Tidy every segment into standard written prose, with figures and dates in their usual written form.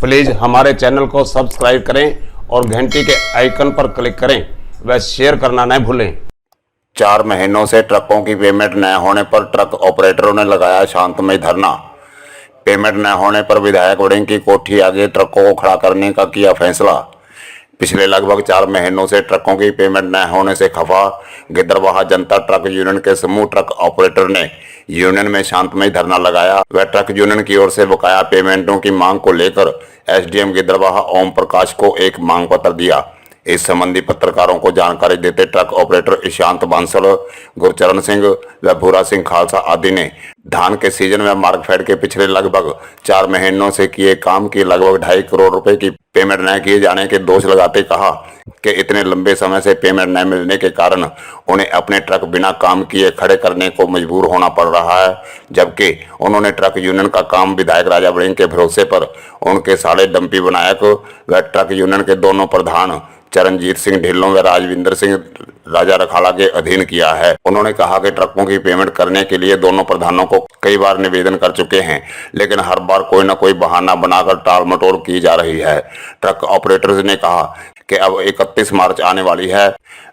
Please हमारे channel को subscribe करें और घंटी के आइकन पर क्लिक करें व शेयर करना न भूलें। 4 महीनों से ट्रकों की पेमेंट न होने पर ट्रक ऑपरेटरों ने लगाया शांतमय धरना। पेमेंट न होने पर विधायक वड़िंग की कोठी आगे ट्रकों को खड़ा करने का किया फैसला। पिछले लगभग 4 महीनों से ट्रकों की पेमेंट न होने से खफा गिद्दरवाहा जनता ट्रक यूनियन के समूह ट्रक ऑपरेटर ने यूनियन में शांतमय धरना लगाया। वह ट्रक यूनियन की ओर से बकाया पेमेंटों की मांग को लेकर एसडीएम गिद्दरवाहा ओम प्रकाश को एक मांग पत्र दिया। इस संबंधी पत्रकारों को जानकारी देते ट्रक ऑपरेटर ईशांत बांसल, गुरचरण सिंह व भूरा सिंह खालसा आदि ने धान के सीजन में मार्कफेड के पिछले लगभग 4 महीनों से किए काम की लगभग 2.5 करोड़ रुपए की पेमेंट न किए जाने के दोष लगाते कहा कि इतने लंबे समय से पेमेंट न मिलने के कारण उन्हें अपने ट्रक बिना काम किए खड़े करने को मजबूर होना पड़ रहा है, जबकि उन्होंने ट्रक यूनियन का काम विधायक राजा वड़िंग के भरोसे पर उनके साले डंपी विनायक व ट्रक यूनियन के दोनों प्रधान चरणजीत सिंह ढिल्लों व राजविंदर सिंह राजा रखाला के अधीन किया है। उन्होंने कहा कि ट्रकों की पेमेंट करने के लिए दोनों प्रधानों को कई बार निवेदन कर चुके हैं, लेकिन हर बार कोई न कोई बहाना बनाकर टाल मटोल की जा रही है। ट्रक ऑपरेटर्स ने कहा कि अब 31 मार्च आने वाली है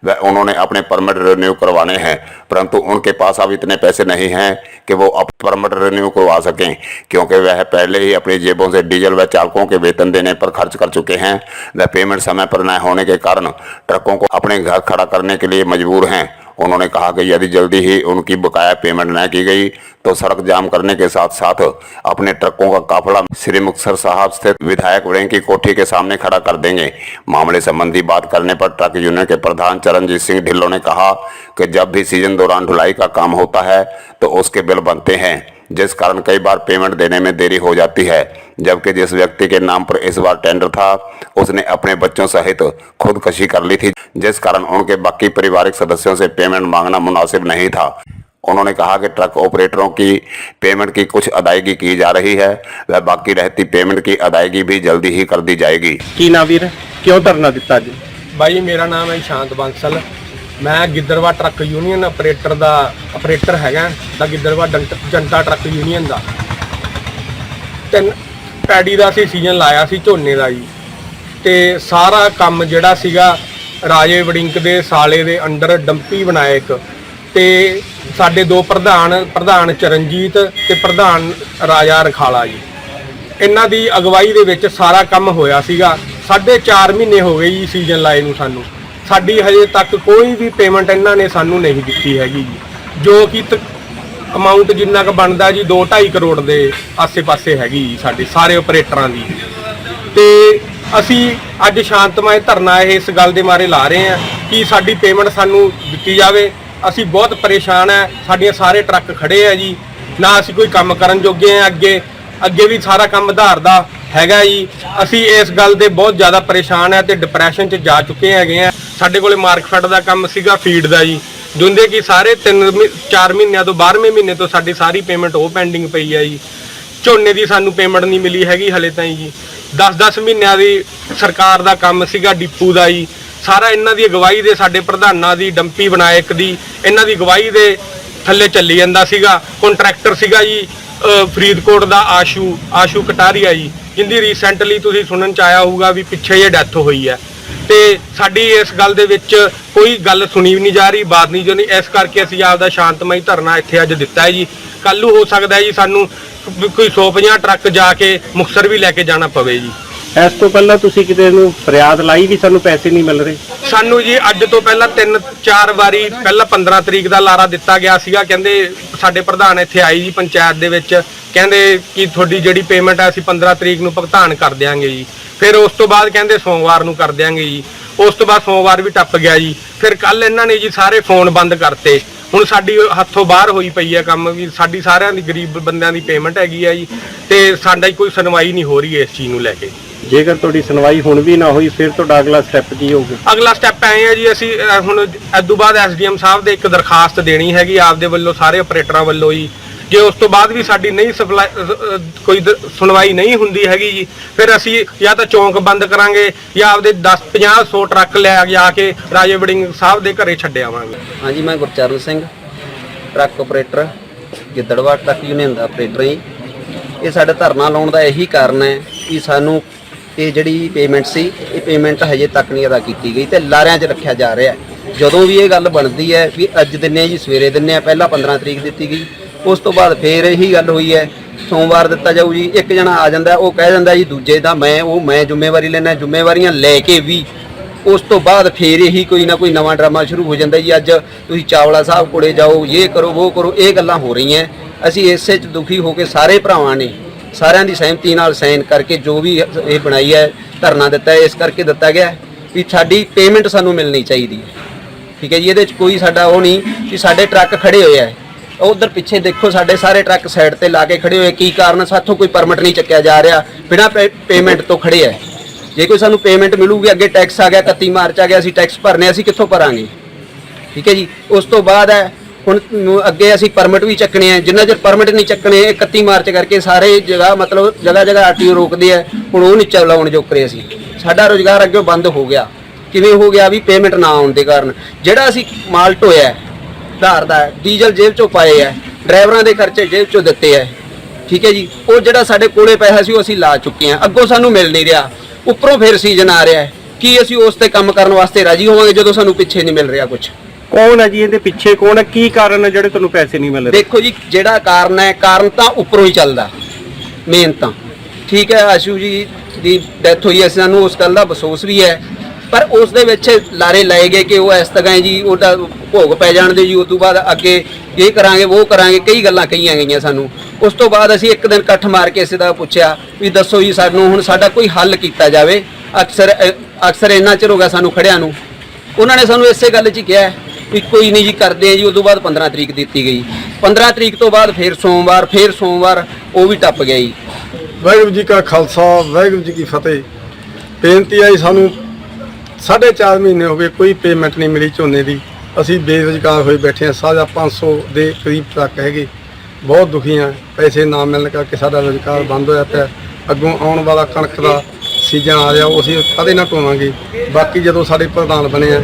व उन्होंने अपने परमिट रिन्यू करवाने हैं, परंतु उनके पास अब इतने पैसे नहीं हैं कि वो अपने परमिट रिन्यू करवा सकें, क्योंकि वह पहले ही अपनी जेबों से डीजल व चालकों के वेतन देने पर खर्च कर चुके हैं। वह पेमेंट समय पर न होने के कारण ट्रकों को अपने घर खड़ा करने के लिए मजबूर हैं। उन्होंने कहा कि यदि जल्दी ही उनकी बकाया पेमेंट न की गई तो सड़क जाम करने के साथ साथ अपने ट्रकों का काफिला श्री मुक्तसर साहब स्थित विधायक वड़िंग की कोठी के सामने खड़ा कर देंगे। मामले संबंधी बात करने पर ट्रक यूनियन के प्रधान चरणजीत सिंह ढिल्लों ने कहा कि जब भी सीजन दौरान ढुलाई का काम होता है तो उसके बिल बनते हैं, जिस कारण कई बार पेमेंट देने में देरी हो जाती है, जबकि जिस व्यक्ति के नाम पर इस बार टेंडर था उसने अपने बच्चों सहित खुदकशी कर ली थी, जिस कारण उनके बाकी पारिवारिक सदस्यों से पेमेंट मांगना मुनासिब नहीं था। उन्होंने कहा कि ट्रक ऑपरेटरों की पेमेंट की कुछ अदायगी की जा रही है व बाकी रहती पेमेंट की अदायगी भी जल्दी ही कर दी जाएगी। की ना वीर क्यों धरना दिता जी? भाई मेरा नाम है ईशांत बांसल, मैं गिद्दरवाहा ट्रक यूनियन ऑपरेटर हैगा दा गिद्दरवाहा जनता ट्रक यूनियन ਦਾ। 3 ਪੈੜੀ ਦਾ ਸੀ ਸੀਜ਼ਨ ਲਾਇਆ ਸੀ ਝੋਨੇ ਦਾ ਜੀ, ਤੇ ਸਾਰਾ ਕੰਮ ਜਿਹੜਾ ਸੀਗਾ ਰਾਜੇ ਵੜਿੰਗ ਦੇ ਸਾਲੇ ਦੇ ਅੰਡਰ ਡੰਪੀ ਵਿਨਾਇਕ ਤੇ ਸਾਡੇ 2 ਪ੍ਰਧਾਨ ਚਰਨਜੀਤ ਤੇ ਪ੍ਰਧਾਨ ਰਾਜਾ ਰਖਾਲਾ ਜੀ, ਇਹਨਾਂ ਦੀ ਅਗਵਾਈ ਦੇ ਵਿੱਚ ਸਾਰਾ ਕੰਮ ਹੋਇਆ ਸੀਗਾ। 4.5 ਮਹੀਨੇ ਹੋ ਗਏ ਜੀ ਸੀਜ਼ਨ ਲਾਏ ਨੂੰ ਸਾਨੂੰ, ਸਾਡੀ ਹਜੇ ਤੱਕ ਕੋਈ ਵੀ ਪੇਮੈਂਟ ਇਹਨਾਂ ਨੇ ਸਾਨੂੰ ਨਹੀਂ ਦਿੱਤੀ ਹੈਗੀ ਜੀ, ਜੋ ਕਿ ਅਮਾਉਂਟ ਜਿੰਨਾ ਕੁ ਬਣਦਾ ਜੀ 2.5 ਕਰੋੜ ਦੇ ਆਸੇ-ਪਾਸੇ ਹੈਗੀ ਜੀ ਸਾਡੇ ਸਾਰੇ ਆਪਰੇਟਰਾਂ ਦੀ। ਤੇ ਅਸੀਂ ਅੱਜ ਸ਼ਾਂਤਮਈ ਧਰਨਾ ਇਸ ਗੱਲ ਦੇ ਮਾਰੇ ਲਾ ਰਹੇ ਹਾਂ ਕਿ ਸਾਡੀ ਪੇਮੈਂਟ ਸਾਨੂੰ ਦਿੱਤੀ ਜਾਵੇ। ਅਸੀਂ ਬਹੁਤ ਪਰੇਸ਼ਾਨ ਹੈ, ਸਾਡੀਆਂ ਸਾਰੇ ਟਰੱਕ ਖੜੇ ਆ ਜੀ, ਨਾ ਅਸੀਂ ਕੋਈ ਕੰਮ ਕਰਨ ਜੋਗੇ ਆ। ਅੱਗੇ ਵੀ ਸਾਰਾ ਕੰਮ ਆਧਾਰ ਦਾ ਹੈਗਾ ਜੀ। ਅਸੀਂ ਇਸ ਗੱਲ ਦੇ ਬਹੁਤ ਜ਼ਿਆਦਾ ਪਰੇਸ਼ਾਨ ਹੈ ਤੇ ਡਿਪਰੈਸ਼ਨ 'ਚ ਜਾ ਚੁੱਕੇ ਹੈਗੇ ਆ। ਸਾਡੇ ਕੋਲੇ ਮਾਰਕਫੈਡ ਦਾ ਕੰਮ ਸੀਗਾ ਫੀਡ ਦਾ ਜੀ, ਜਿੰਦੇ ਕਿ ਸਾਰੇ 3-4 ਮਹੀਨਿਆਂ ਤੋਂ 12ਵੇਂ ਮਹੀਨੇ ਤੋਂ ਸਾਡੀ ਸਾਰੀ ਪੇਮੈਂਟ ਉਹ ਪੈਂਡਿੰਗ ਪਈ ਹੈ ਜੀ। ਝੋਨੇ ਦੀ ਸਾਨੂੰ ਪੇਮੈਂਟ ਨਹੀਂ ਮਿਲੀ ਹੈਗੀ ਹਲੇ ਤਾਈਂ ਜੀ। 10-10 ਮਹੀਨਿਆਂ ਦੀ ਸਰਕਾਰ ਦਾ ਕੰਮ ਸੀਗਾ ਡਿਪੂ ਦਾ ਜੀ, ਸਾਰਾ ਇਹਨਾਂ ਦੀ ਅਗਵਾਈ ਦੇ ਸਾਡੇ ਪ੍ਰਧਾਨਾਂ ਦੀ ਡੰਪੀ ਵਿਨਾਇਕ ਦੀ ਇਹਨਾਂ ਦੀ ਅਗਵਾਈ ਦੇ ਥੱਲੇ ਚੱਲੀ ਜਾਂਦਾ ਸੀਗਾ। ਕੰਟਰੈਕਟਰ ਸੀਗਾ ਜੀ ਫਰੀਦਕੋਟ ਦਾ ਆਸ਼ੂ ਕਟਾਰੀਆ ਜੀ, ਜਿੰਦੀ ਰੀਸੈਂਟਲੀ ਤੁਸੀਂ ਸੁਣਨ ਚ ਆਇਆ ਹੋਊਗਾ ਵੀ ਪਿੱਛੇ ਜੇ ਡੈਥ ਹੋਈ ਹੈ। ਤੇ ਸਾਡੀ ਇਸ ਗੱਲ ਦੇ ਵਿੱਚ ਕੋਈ ਗੱਲ ਸੁਣੀ ਵੀ ਨਹੀਂ ਜਾ ਰਹੀ, ਬਾਤ ਨਹੀਂ ਜੋ ਨਹੀਂ। ਇਸ ਕਰਕੇ ਅਸੀਂ ਆਪਦਾ ਸ਼ਾਂਤਮਈ ਧਰਨਾ ਇੱਥੇ ਅੱਜ ਦਿੱਤਾ ਹੈ ਜੀ। ਕੱਲ੍ਹ ਨੂੰ ਹੋ ਸਕਦਾ ਹੈ ਜੀ ਸਾਨੂੰ ਕੋਈ 150 ਟਰੱਕ ਜਾ ਕੇ ਮੁਕਤਸਰ ਵੀ ਲੈ ਕੇ ਜਾਣਾ ਪਵੇ ਜੀ। ਇਸ ਤੋਂ ਪਹਿਲਾਂ ਤੁਸੀਂ ਕਿਤੇ ਨੂੰ ਫਰਿਆਦ ਲਾਈ ਵੀ ਸਾਨੂੰ ਪੈਸੇ ਨਹੀਂ ਮਿਲ ਰਹੇ? ਸਾਨੂੰ ਜੀ ਅੱਜ ਤੋਂ ਪਹਿਲਾਂ 3-4 ਵਾਰੀ ਪਹਿਲਾਂ 15 ਤਰੀਕ ਦਾ ਲਾਰਾ ਦਿੱਤਾ ਗਿਆ ਸੀਗਾ। ਕਹਿੰਦੇ ਸਾਡੇ ਪ੍ਰਧਾਨ ਇੱਥੇ ਆਈ ਜੀ ਪੰਚਾਇਤ ਦੇ ਵਿੱਚ, ਕਹਿੰਦੇ ਕਿ ਤੁਹਾਡੀ ਜਿਹੜੀ ਪੇਮੈਂਟ ਹੈ ਅਸੀਂ 15 ਤਰੀਕ ਨੂੰ ਭੁਗਤਾਨ ਕਰ ਦਿਆਂਗੇ ਜੀ। ਫਿਰ ਉਸ ਤੋਂ ਬਾਅਦ ਕਹਿੰਦੇ ਸੋਮਵਾਰ ਨੂੰ ਕਰ ਦਿਆਂਗੇ ਜੀ। ਉਸ ਤੋਂ ਬਾਅਦ ਸੋਮਵਾਰ ਵੀ ਟੱਪ ਗਿਆ ਜੀ। ਫਿਰ ਕੱਲ ਇਹਨਾਂ ਨੇ ਜੀ ਸਾਰੇ ਫੋਨ ਬੰਦ ਕਰਤੇ। ਹੁਣ ਸਾਡੀ ਹੱਥੋਂ ਬਾਹਰ ਹੋਈ ਪਈ ਹੈ ਕੰਮ ਵੀ, ਸਾਡੀ ਸਾਰਿਆਂ ਦੀ ਗਰੀਬ ਬੰਦਿਆਂ ਦੀ ਪੇਮੈਂਟ ਹੈਗੀ ਹੈ ਜੀ, ਤੇ ਸਾਡਾ ਕੋਈ ਸੁਣਵਾਈ ਨਹੀਂ ਹੋ ਰਹੀ ਇਸ ਚੀਜ਼ ਨੂੰ ਲੈ ਕੇ। ਜੇਕਰ ਤੁਹਾਡੀ ਸੁਣਵਾਈ ਹੁਣ ਵੀ ਨਾ ਹੋਈ ਫਿਰ ਤੁਹਾਡਾ ਅਗਲਾ ਸਟੈਪ ਕੀ ਹੋਊਗਾ? ਅਗਲਾ ਸਟੈਪ ਐ ਹੈ ਜੀ, ਅਸੀਂ ਹੁਣ ਇਸ ਤੋਂ ਬਾਅਦ ਐਸਡੀਐਮ ਸਾਹਿਬ ਦੇ ਇੱਕ ਦਰਖਾਸਤ ਦੇਣੀ ਹੈਗੀ ਆਪਦੇ ਵੱਲੋਂ ਸਾਰੇ ਆਪਰੇਟਰਾਂ ਵੱਲੋਂ ਜੀ। ਜੇ ਉਸ ਤੋਂ ਬਾਅਦ ਵੀ ਸਾਡੀ ਨਹੀਂ ਕੋਈ ਸੁਣਵਾਈ ਨਹੀਂ ਹੁੰਦੀ ਹੈਗੀ ਜੀ, ਫਿਰ ਅਸੀਂ ਜਾਂ ਤਾਂ ਚੌਂਕ ਬੰਦ ਕਰਾਂਗੇ ਜਾਂ ਆਪਦੇ 10-50-100 ਟਰੱਕ ਲੈ ਜਾ ਕੇ ਰਾਜੇ ਵੜਿੰਗ ਸਾਹਿਬ ਦੇ ਘਰੇ ਛੱਡ ਆਵਾਂਗੇ। ਹਾਂਜੀ, ਮੈਂ Gurcharan Singh truck operator Gidderbaha truck union ਦਾ ਆਪਰੇਟਰ ਜੀ। ਇਹ ਸਾਡੇ ਧਰਨਾ ਲਾਉਣ ਦਾ ਇਹੀ ਕਾਰਨ ਹੈ ਕਿ ਸਾਨੂੰ ਇਹ ਜਿਹੜੀ ਪੇਮੈਂਟ ਸੀ, ਇਹ ਪੇਮੈਂਟ ਹਜੇ ਤੱਕ ਨਹੀਂ ਅਦਾ ਕੀਤੀ ਗਈ ਤੇ ਲਾਰਿਆਂ 'ਚ ਰੱਖਿਆ ਜਾ ਰਿਹਾ ਹੈ। ਜਦੋਂ ਵੀ ਇਹ ਗੱਲ ਬਣਦੀ ਹੈ ਵੀ ਅੱਜ ਦਿੰਨੇ ਜੀ ਸਵੇਰੇ ਦਿੰਨੇ ਆ, ਪਹਿਲਾਂ 15 ਤਰੀਕ ਦਿੱਤੀ ਗਈ, ਉਸ ਤੋਂ ਬਾਅਦ ਫੇਰ ਇਹੀ ਗੱਲ ਹੋਈ ਹੈ ਸੋਮਵਾਰ ਦਿੱਤਾ ਜਾਊ ਜੀ। ਇੱਕ ਜਣਾ ਆ ਜਾਂਦਾ, ਉਹ ਕਹਿ ਜਾਂਦਾ ਜੀ ਦੂਜੇ ਦਾ ਮੈਂ ਜ਼ਿੰਮੇਵਾਰੀ ਲੈਣਾ। ਜ਼ਿੰਮੇਵਾਰੀਆਂ ਲੈ ਕੇ ਵੀ ਉਸ ਤੋਂ ਬਾਅਦ ਫੇਰ ਇਹੀ ਕੋਈ ਨਾ ਕੋਈ ਨਵਾਂ ਡਰਾਮਾ ਸ਼ੁਰੂ ਹੋ ਜਾਂਦਾ ਜੀ। ਅੱਜ ਤੁਸੀਂ ਚਾਵਲਾ ਸਾਹਿਬ ਕੋਲੇ ਜਾਓ, ਇਹ ਕਰੋ ਉਹ ਕਰੋ, ਇਹ ਗੱਲਾਂ ਹੋ ਰਹੀਆਂ। ਅਸੀਂ ਇਸੇ 'ਚ ਦੁਖੀ ਹੋ ਕੇ ਸਾਰੇ ਭਰਾਵਾਂ ਨੇ ਸਾਰਿਆਂ ਦੀ ਸਹਿਮਤੀ ਨਾਲ ਸਾਈਨ ਕਰਕੇ ਜੋ ਵੀ ਇਹ ਬਣਾਈ ਹੈ, ਧਰਨਾ ਦਿੱਤਾ ਹੈ, ਇਸ ਕਰਕੇ ਦਿੱਤਾ ਗਿਆ ਵੀ ਸਾਡੀ ਪੇਮੈਂਟ ਸਾਨੂੰ ਮਿਲਣੀ ਚਾਹੀਦੀ ਹੈ। ਠੀਕ ਹੈ ਜੀ, ਇਹਦੇ 'ਚ ਕੋਈ ਸਾਡਾ ਉਹ ਨਹੀਂ ਕਿ ਸਾਡੇ ਟਰੱਕ ਖੜੇ ਹੋਏ ਆ। ਉਧਰ ਪਿੱਛੇ ਦੇਖੋ ਸਾਡੇ ਸਾਰੇ ਟਰੱਕ ਸਾਈਡ ਤੇ ਲਾ ਕੇ ਖੜੇ ਹੋਏ। ਕੀ ਕਾਰਨ? ਸਾਥੋਂ ਕੋਈ ਪਰਮਿਟ ਨਹੀਂ ਚੱਕਿਆ ਜਾ ਰਿਹਾ, ਬਿਨਾਂ ਪੇਮੈਂਟ ਤੋਂ ਖੜੇ ਆ। ਜੇ ਕੋਈ ਸਾਨੂੰ ਪੇਮੈਂਟ ਮਿਲੂਗੀ, ਅੱਗੇ ਟੈਕਸ ਆ ਗਿਆ 31 ਮਾਰਚ ਆ ਗਿਆ, ਅਸੀਂ ਟੈਕਸ ਭਰਨੇ, ਅਸੀਂ ਕਿੱਥੋਂ ਭਰਾਂਗੇ? ਠੀਕ ਹੈ ਜੀ। ਉਸ ਤੋਂ ਬਾਅਦ ਹੈ ਹੁਣ ਅੱਗੇ ਅਸੀਂ ਪਰਮਿਟ ਵੀ ਚੱਕਣੇ ਆ। ਜਿੰਨਾ ਚਿਰ ਪਰਮਿਟ ਨਹੀਂ ਚੱਕਣੇ, 31 ਮਾਰਚ ਕਰਕੇ ਸਾਰੇ ਜਗ੍ਹਾ ਮਤਲਬ ਜਗ੍ਹਾ ਆਰਟੀਓ ਰੋਕਦੇ ਆ। ਹੁਣ ਉਹ ਨਹੀਂ ਚਲਾਉਣ ਜੋਕਰੇ ਅਸੀਂ, ਸਾਡਾ ਰੁਜ਼ਗਾਰ ਅੱਗੇ ਬੰਦ ਹੋ ਗਿਆ। ਕਿਵੇਂ ਹੋ ਗਿਆ? ਵੀ ਪੇਮੈਂਟ ਨਾ ਆਉਣ ਦੇ ਕਾਰਨ। ਜਿਹੜਾ ਅਸੀਂ ਮਾਲ ਢੋਇਆ ਆਧਾਰ ਦਾ, ਡੀਜ਼ਲ ਜੇਬ ਚੋਂ ਪਾਏ ਆ, ਡਰਾਈਵਰਾਂ ਦੇ ਖਰਚੇ ਜੇਬ ਚੋਂ ਦਿੱਤੇ ਆ। ਠੀਕ ਹੈ ਜੀ। ਉਹ ਜਿਹੜਾ ਸਾਡੇ ਕੋਲੇ ਪੈਸਾ ਸੀ ਉਹ ਅਸੀਂ ਲਾ ਚੁੱਕੇ ਆ, ਅੱਗੋਂ ਸਾਨੂੰ ਮਿਲ ਨਹੀਂ ਰਿਹਾ। ਉੱਪਰੋਂ ਫਿਰ ਸੀਜ਼ਨ ਆ ਰਿਹਾ ਹੈ, ਕੀ ਅਸੀਂ ਉਸ ਤੇ ਕੰਮ ਕਰਨ ਵਾਸਤੇ ਰਾਜੀ ਹੋਵਾਂਗੇ ਜਦੋਂ ਸਾਨੂੰ ਪਿੱਛੇ ਨਹੀਂ ਮਿਲ ਰਿਹਾ ਕੁਝ? ਕੌਣ ਹੈ ਜੀ ਇਹਦੇ ਪਿੱਛੇ? ਕੌਣ ਹੈ? ਕੀ ਕਾਰਨ ਹੈ ਜਿਹੜੇ ਤੁਹਾਨੂੰ ਪੈਸੇ ਨਹੀਂ ਮਿਲ ਰਹੇ? ਦੇਖੋ ਜੀ, ਜਿਹੜਾ ਕਾਰਨ ਹੈ, ਕਾਰਨ ਤਾਂ ਉੱਪਰੋਂ ਹੀ ਚੱਲਦਾ ਮੇਨ ਤਾਂ। ਠੀਕ ਹੈ, ਆਸ਼ੂ ਜੀ ਦੀ ਡੈਥ ਹੋਈ ਹੈ, ਸਾਨੂੰ ਉਸ ਗੱਲ ਦਾ ਅਫਸੋਸ ਵੀ ਹੈ, ਪਰ ਉਸ ਦੇ ਵਿੱਚ ਲਾਰੇ ਲਾਏ ਗਏ ਕਿ ਉਹ ਇਸ ਤਰ੍ਹਾਂ ਜੀ ਉਹਦਾ ਭੋਗ ਪੈ ਜਾਣ ਦੇ ਜੀ, ਉਸ ਤੋਂ ਬਾਅਦ ਅੱਗੇ ਇਹ ਕਰਾਂਗੇ ਉਹ ਕਰਾਂਗੇ, ਕਈ ਗੱਲਾਂ ਕਹੀਆਂ ਗਈਆਂ ਸਾਨੂੰ। ਉਸ ਤੋਂ ਬਾਅਦ ਅਸੀਂ ਇੱਕ ਦਿਨ ਇਕੱਠ ਮਾਰ ਕੇ ਇਸੇ ਦਾ ਪੁੱਛਿਆ ਵੀ ਦੱਸੋ ਜੀ ਸਾਨੂੰ ਹੁਣ ਸਾਡਾ ਕੋਈ ਹੱਲ ਕੀਤਾ ਜਾਵੇ। ਅਕਸਰ ਇੰਨਾ ਚਿਰ ਹੋ ਗਿਆ ਸਾਨੂੰ ਖੜਿਆਂ ਨੂੰ। ਉਹਨਾਂ ਨੇ ਸਾਨੂੰ ਇਸੇ ਗੱਲ 'ਚ ਹੀ ਕਿਹਾ ਵੀ ਕੋਈ ਨਹੀਂ ਜੀ ਕਰਦੇ ਆ ਜੀ। ਉਸ ਤੋਂ ਬਾਅਦ 15 ਤਰੀਕ ਦਿੱਤੀ ਗਈ। 15 ਤਰੀਕ ਤੋਂ ਬਾਅਦ ਫਿਰ ਸੋਮਵਾਰ ਉਹ ਵੀ ਟੱਪ ਗਿਆ ਜੀ। ਵਾਹਿਗੁਰੂ ਜੀ ਕਾ ਖਾਲਸਾ, ਵਾਹਿਗੁਰੂ ਜੀ ਕੀ ਫਤਿਹ। ਬੇਨਤੀ ਹੈ ਜੀ, ਸਾਨੂੰ 4.5 ਮਹੀਨੇ ਹੋ ਗਏ ਕੋਈ ਪੇਮੈਂਟ ਨਹੀਂ ਮਿਲੀ ਝੋਨੇ ਦੀ। ਅਸੀਂ ਬੇਰੁਜ਼ਗਾਰ ਹੋਏ ਬੈਠੇ ਹਾਂ। ਸਾਡਾ 500 ਦੇ ਕਰੀਬ ਟਰੱਕ ਹੈਗੇ। ਬਹੁਤ ਦੁਖੀ ਹਾਂ, ਪੈਸੇ ਨਾ ਮਿਲਣ ਕਰਕੇ ਸਾਡਾ ਰੁਜ਼ਗਾਰ ਬੰਦ ਹੋਇਆ ਪਿਆ। ਅੱਗੋਂ ਆਉਣ ਵਾਲਾ ਕਣਕ ਦਾ ਸੀਜ਼ਨ ਆ ਰਿਹਾ, ਉਹ ਅਸੀਂ ਕਦੇ ਨਾ ਢੋਵਾਂਗੇ। ਬਾਕੀ ਜਦੋਂ ਸਾਡੇ ਪ੍ਰਧਾਨ ਬਣੇ ਆ,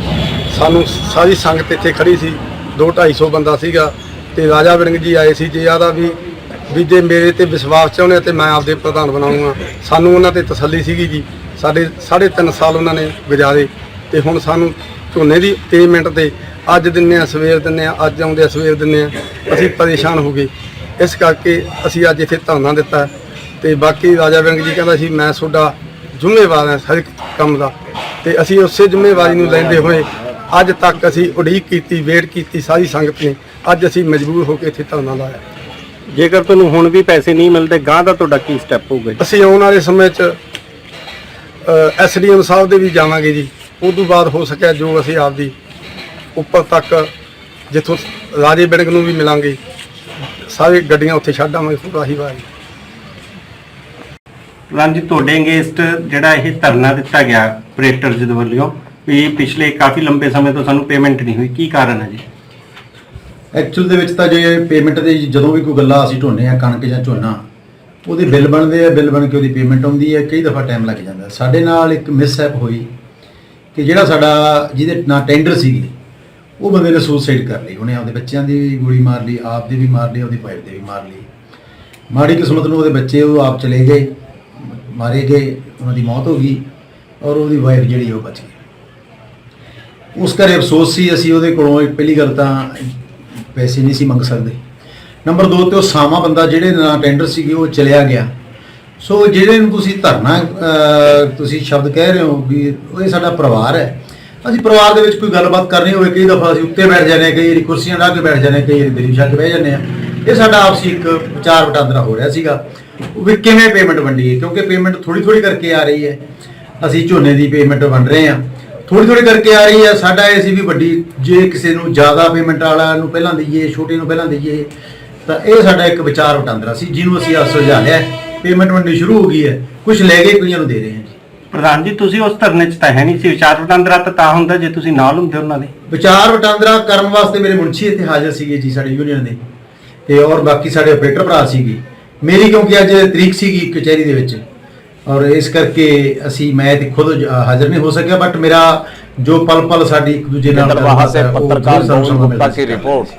ਸਾਨੂੰ ਸਾਰੀ ਸੰਗਤ ਇੱਥੇ ਖੜੀ ਸੀ, 200-250 ਬੰਦਾ ਸੀਗਾ ਤੇ ਰਾਜਾ ਵੜਿੰਗ ਜੀ ਆਏ ਸੀ। ਜੇ ਆਦਾ ਵੀ ਜੇ ਮੇਰੇ ਤੇ ਵਿਸ਼ਵਾਸ ਚਾਹੁੰਦੇ ਤੇ ਮੈਂ ਆਪਦੇ ਪ੍ਰਧਾਨ ਬਣਾਉਂਗਾ। ਸਾਨੂੰ ਉਹਨਾਂ ਤੇ ਤਸੱਲੀ ਸੀਗੀ ਜੀ। ਸਾਡੇ 3.5 ਸਾਲ ਉਹਨਾਂ ਨੇ ਗੁਜ਼ਾਰੇ ਤੇ ਹੁਣ ਸਾਨੂੰ ਝੋਨੇ ਦੀ ਪੇਮੈਂਟ ਤੇ ਅੱਜ ਦਿੰਨੇ ਆ, ਸਵੇਰ ਦਿੰਨੇ ਆ, ਅੱਜ ਆਉਂਦੇ ਆ ਸਵੇਰ ਦਿੰਨੇ ਆ। ਅਸੀਂ ਪਰੇਸ਼ਾਨ ਹੋ ਗਏ, ਇਸ ਕਰਕੇ ਅਸੀਂ ਅੱਜ ਇੱਥੇ ਧਰਨਾ ਦਿੱਤਾ। ਤੇ ਬਾਕੀ ਰਾਜਾ ਵੜਿੰਗ ਜੀ ਕਹਿੰਦਾ ਸੀ ਮੈਂ ਤੁਹਾਡਾ ਜ਼ਿੰਮੇਵਾਰ ਹਾਂ ਹਰ ਇੱਕ ਕੰਮ ਦਾ, ਤੇ ਅਸੀਂ ਉਸੇ ਜ਼ਿੰਮੇਵਾਰੀ ਨੂੰ ਲੈਂਦੇ ਹੋਏ ਅੱਜ ਤੱਕ ਅਸੀਂ ਉਡੀਕ ਕੀਤੀ, ਵੇਟ ਕੀਤੀ ਸਾਰੀ ਸੰਗਤ ਨੇ। ਅੱਜ ਅਸੀਂ ਮਜਬੂਰ ਹੋ ਕੇ ਇੱਥੇ ਧਰਨਾ ਲਾਇਆ। ਜੇਕਰ ਤੁਹਾਨੂੰ ਹੁਣ ਵੀ ਪੈਸੇ ਨਹੀਂ ਮਿਲਦੇ, ਗਾਂ ਦਾ ਤੁਹਾਡਾ ਕੀ ਸਟੈਪ ਹੋਊਗਾ? ਅਸੀਂ ਆਉਣ ਵਾਲੇ ਸਮੇਂ 'ਚ SDM ਸਾਹਿਬ ਦੇ ਵੀ ਜਾਵਾਂਗੇ ਜੀ। ਉਸ ਤੋਂ ਬਾਅਦ ਹੋ ਸਕਿਆ ਜੋ ਅਸੀਂ ਆਪਦੀ ਉੱਪਰ ਤੱਕ ਜਿੱਥੋਂ ਰਾਜੇ ਵੜਿੰਗ ਨੂੰ ਵੀ ਮਿਲਾਂਗੇ, ਸਾਰੇ ਗੱਡੀਆਂ ਉੱਥੇ ਛੱਡ ਆਵਾਂਗੇ। ਪੂਰਾ ਹੀ ਵਾਰੀ ਰਾਂਜੀ, ਤੁਹਾਡੇ ਅਗੇਂਸਟ ਜਿਹੜਾ ਇਹ ਧਰਨਾ ਦਿੱਤਾ ਗਿਆ ਆਪਰੇਟਰਸ ਦੇ ਵੱਲੋਂ ਵੀ ਪਿਛਲੇ ਕਾਫੀ ਲੰਬੇ ਸਮੇਂ ਤੋਂ ਸਾਨੂੰ ਪੇਮੈਂਟ ਨਹੀਂ ਹੋਈ, ਕੀ ਕਾਰਨ ਹੈ ਜੀ? ਐਕਚੁਅਲ ਦੇ ਵਿੱਚ ਤਾਂ ਜੇ ਪੇਮੈਂਟ ਦੇ ਜਦੋਂ ਵੀ ਕੋਈ ਗੱਲਾਂ ਅਸੀਂ ਢੋਨੇ ਆ, ਕਣਕ ਜਾਂ ਝੋਨਾ, ਉਹਦੇ ਬਿੱਲ ਬਣਦੇ ਆ, ਬਿੱਲ ਬਣ ਕੇ ਉਹਦੀ ਪੇਮੈਂਟ ਆਉਂਦੀ ਹੈ। ਕਈ ਦਫਾ ਟਾਈਮ ਲੱਗ ਜਾਂਦਾ। ਸਾਡੇ ਨਾਲ ਇੱਕ ਮਿਸਹੈਪ ਹੋਈ ਕਿ ਜਿਹੜਾ ਸਾਡਾ ਜਿਹਦੇ ਨਾਲ ਟੈਂਡਰ ਸੀਗੀ, ਉਹ ਬੰਦੇ ਨੇ ਸੁਸਾਈਡ ਕਰ ਲਈ। ਉਹਨੇ ਆਪਦੇ ਬੱਚਿਆਂ ਦੀ ਵੀ ਗੋਲੀ ਮਾਰ ਲਈ, ਆਪ ਦੀ ਵੀ ਮਾਰ ਲਈ, ਉਹਦੀ ਵਾਈਫ ਦੇ ਵੀ ਮਾਰ ਲਈ। ਮਾੜੀ ਕਿਸਮਤ ਨੂੰ ਉਹਦੇ ਬੱਚੇ ਉਹ ਆਪ ਚਲੇ ਗਏ, ਮਾਰੇ ਗਏ, ਉਹਨਾਂ ਦੀ ਮੌਤ ਹੋ ਗਈ ਔਰ ਉਹਦੀ ਵਾਈਫ ਜਿਹੜੀ ਉਹ ਬਚ ਗਈ। ਉਸ ਘਰੇ ਅਫਸੋਸ ਸੀ। ਅਸੀਂ ਉਹਦੇ ਕੋਲੋਂ ਪਹਿਲੀ ਗੱਲ ਤਾਂ ਪੈਸੇ ਨਹੀਂ ਸੀ ਮੰਗ ਸਕਦੇ। ਨੰਬਰ 2 ਤੇ ਉਹ ਸਾਮਾ ਬੰਦਾ ਜਿਹੜੇ ਨਾਲ ਟੈਂਡਰ ਸੀਗੇ ਉਹ ਚਲਿਆ ਗਿਆ। ਸੋ ਜਿਹੜੇ ਨੂੰ ਤੁਸੀਂ ਧਰਨਾ ਤੁਸੀਂ ਸ਼ਬਦ ਕਹਿ ਰਹੇ ਹੋ ਵੀ ਇਹ ਸਾਡਾ ਪਰਿਵਾਰ ਹੈ, ਅਸੀਂ ਪਰਿਵਾਰ ਦੇ ਵਿੱਚ ਕੋਈ ਗੱਲਬਾਤ ਕਰਨੀ ਹੋਵੇ, ਕਈ ਦਫਾ ਅਸੀਂ ਉੱਤੇ ਬੈਠ ਜਾਂਦੇ ਹਾਂ, ਕਈ ਵਾਰੀ ਕੁਰਸੀਆਂ ਢਾਹ ਕੇ ਬੈਠ ਜਾਂਦੇ ਹਾਂ, ਕਈ ਵਾਰੀ ਦਰੀ ਛੱਡ ਬਹਿ ਜਾਂਦੇ ਹਾਂ। ਇਹ ਸਾਡਾ ਆਪਸੀ ਇੱਕ ਵਿਚਾਰ ਵਟਾਂਦਰਾ ਹੋ ਰਿਹਾ ਸੀਗਾ ਵੀ ਕਿਵੇਂ ਪੇਮੈਂਟ ਵੰਡੀਏ, ਕਿਉਂਕਿ ਪੇਮੈਂਟ ਥੋੜੀ ਕਰਕੇ ਆ ਰਹੀ ਹੈ। ਅਸੀਂ ਝੋਨੇ ਦੀ ਪੇਮੈਂਟ ਵੰਡ ਰਹੇ ਹਾਂ, ਥੋੜੀ ਕਰਕੇ ਆ ਰਹੀ ਹੈ। ਸਾਡਾ ਇਹ ਸੀ ਵੀ ਵੱਡੀ ਜੇ ਕਿਸੇ ਨੂੰ ਜ਼ਿਆਦਾ ਪੇਮੈਂਟ ਵਾਲਾ ਨੂੰ ਪਹਿਲਾਂ ਦਈਏ, ਛੋਟੇ ਨੂੰ ਪਹਿਲਾਂ ਦਈਏ, ਤਾਂ ਇਹ ਸਾਡਾ ਇੱਕ ਵਿਚਾਰ ਵਟਾਂਦਰਾ ਸੀ ਜਿਹਨੂੰ ਅਸੀਂ ਅੱਜ ਸੁਲਝਾ ਲਿਆ। ਪੇਮੈਂਟ ਵੰਡਣੀ ਸ਼ੁਰੂ ਹੋ ਗਈ ਹੈ, ਕੁਝ ਲੈ ਗਏ, ਕਈਆਂ ਨੂੰ ਦੇ ਰਹੇ ਹਾਂ ਜੀ। ਪ੍ਰਧਾਨ ਜੀ, ਤੁਸੀਂ ਉਸ ਧਰਨੇ 'ਚ ਤਾਂ ਹੈ ਨਹੀਂ ਸੀ। ਵਿਚਾਰ ਵਟਾਂਦਰਾ ਤਾਂ ਹੁੰਦਾ ਜੇ ਤੁਸੀਂ ਨਾਲ ਹੁੰਦੇ ਉਹਨਾਂ ਦੇ। ਵਿਚਾਰ ਵਟਾਂਦਰਾ ਕਰਨ ਵਾਸਤੇ ਮੇਰੇ ਮੁਨਸ਼ੀ ਇੱਥੇ ਹਾਜ਼ਰ ਸੀਗੇ ਜੀ, ਸਾਡੇ ਯੂਨੀਅਨ ਦੇ, ਤੇ ਔਰ ਬਾਕੀ ਸਾਡੇ ਆਪਰੇਟਰ ਭਰਾ ਸੀਗੇ। ਮੇਰੀ ਕਿਉਂਕਿ ਅੱਜ ਤਰੀਕ ਸੀਗੀ ਕਚਹਿਰੀ ਦੇ ਵਿੱਚ, ਔਰ ਇਸ ਕਰਕੇ ਮੈਂ ਤੇ ਖੁਦ ਹਾਜ਼ਰ ਨਹੀਂ ਹੋ ਸਕਿਆ। ਬਟ ਮੇਰਾ ਜੋ ਪਲ ਸਾਡੀ ਇੱਕ ਦੂਜੇ ਨਾਲ वहां से पत्रकार गुप्ता की रिपोर्ट।